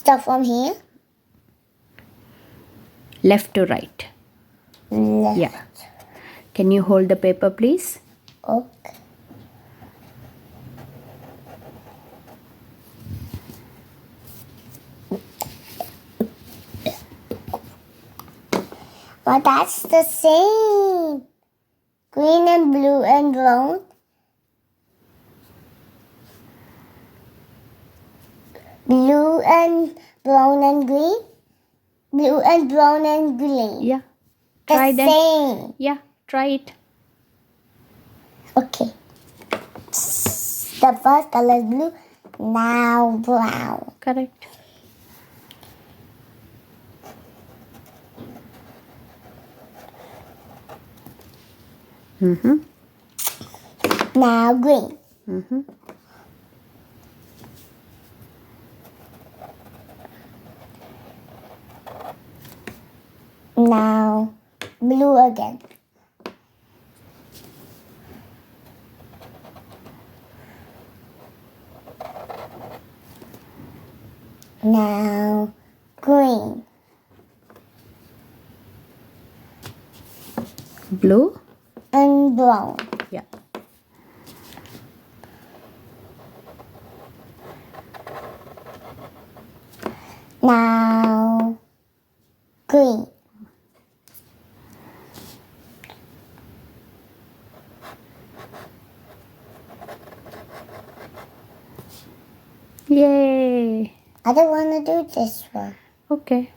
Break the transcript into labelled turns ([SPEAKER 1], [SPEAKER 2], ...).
[SPEAKER 1] Start from here.
[SPEAKER 2] Left to right.
[SPEAKER 1] Left.
[SPEAKER 2] Yeah. Can you hold the paper, please?
[SPEAKER 1] Okay. But that's the same. Green and blue and brown. Blue and brown and green. Blue and brown and green.
[SPEAKER 2] Yeah.
[SPEAKER 1] The
[SPEAKER 2] Try that.
[SPEAKER 1] same.
[SPEAKER 2] Yeah. Try it.
[SPEAKER 1] Okay. The first color is blue. Now brown.
[SPEAKER 2] Correct. Mm-hmm.
[SPEAKER 1] Now green.
[SPEAKER 2] Mm-hmm.
[SPEAKER 1] Now blue again. Now green.
[SPEAKER 2] Blue.
[SPEAKER 1] And brown.
[SPEAKER 2] Yeah.
[SPEAKER 1] Now green.
[SPEAKER 2] Yay.
[SPEAKER 1] I don't want to do this one.
[SPEAKER 2] Okay.